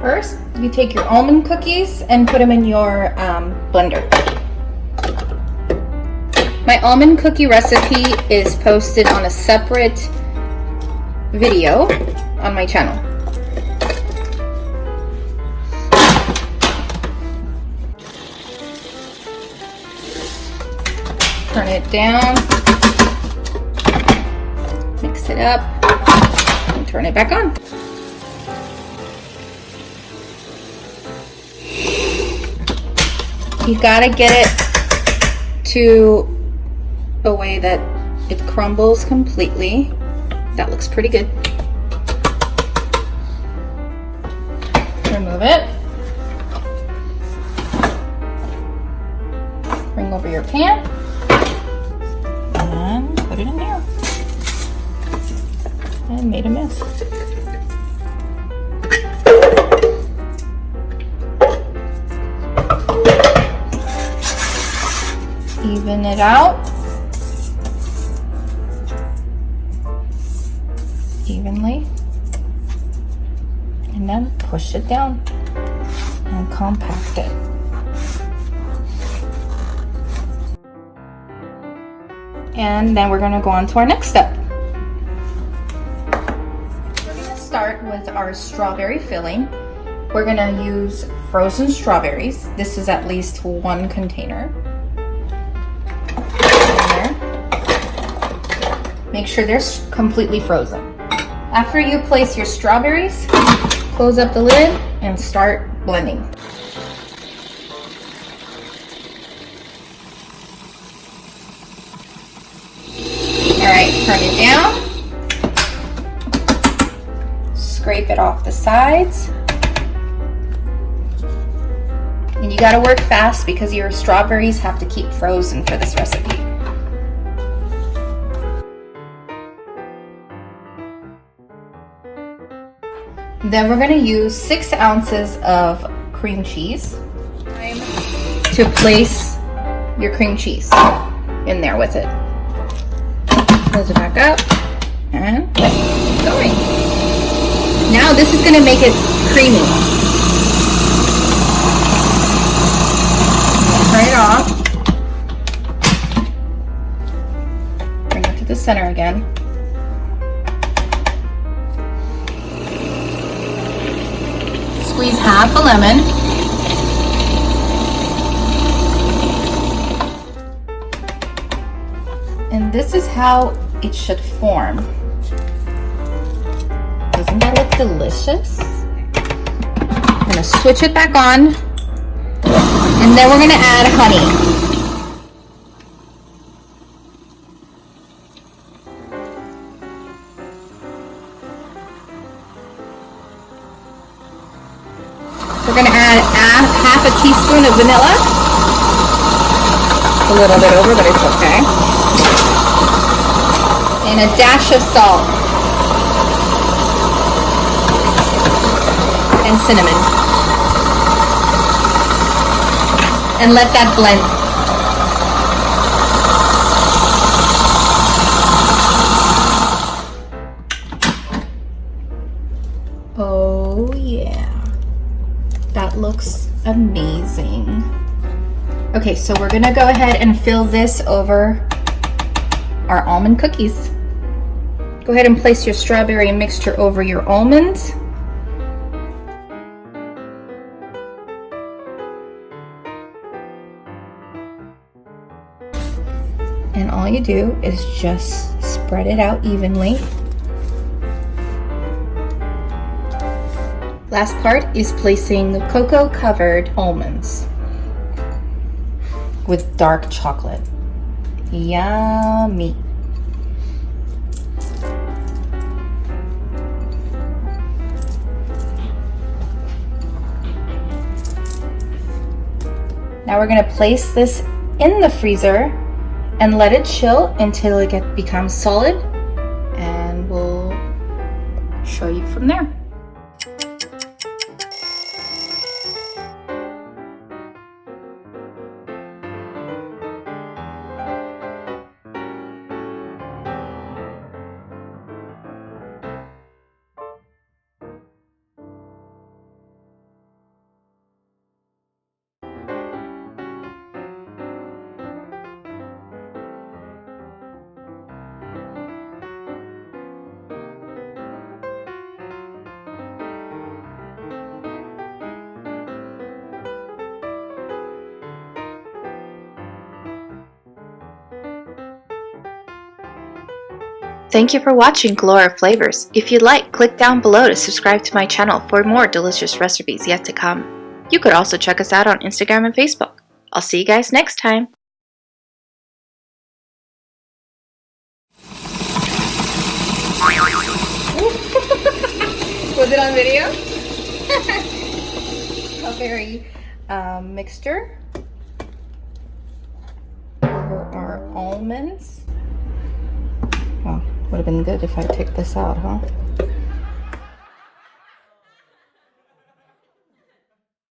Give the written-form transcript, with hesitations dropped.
First, you take your almond cookies and put them in your blender. My almond cookie recipe is posted on a separate video on my channel. Turn it down, mix it up, and turn it back on. You gotta get it to a way that it crumbles completely. That looks pretty good. Remove it. Bring over your pan and put it in there. And made a mess. Even it out evenly, and then push it down and compact it. And then we're going to go on to our next step. We're going to start with our strawberry filling. We're going to use frozen strawberries. This is at least 1 container. Make sure they're completely frozen. After you place your strawberries, close up the lid and start blending. All right, turn it down. Scrape it off the sides. And you gotta work fast because your strawberries have to keep frozen for this recipe. Then we're going to use 6 ounces of cream cheese. Time to place your cream cheese in there with it. Close it back up and keep going. Now this is going to make it creamy. Turn it off. Bring it to the center again. Squeeze half a lemon. And this is how it should form. Doesn't that look delicious? I'm gonna switch it back on. And then we're gonna add honey. We're going to add half a teaspoon of vanilla. A little bit over, but it's okay. And a dash of salt. And cinnamon. And let that blend. Oh yeah. That looks amazing. Okay, so we're gonna go ahead and fill this over our almond cookies. Go ahead and place your strawberry mixture over your almonds. And all you do is just spread it out evenly. Last part is placing the cocoa covered almonds with dark chocolate. Yummy. Now we're going to place this in the freezer and let it chill until it becomes solid, and we'll show you from there. Thank you for watching Galore Flavors. If you'd like, click down below to subscribe to my channel for more delicious recipes yet to come. You could also check us out on Instagram and Facebook. I'll see you guys next time. Was it on video? Strawberry mixture over our almonds. Oh, would have been good if I took this out, huh?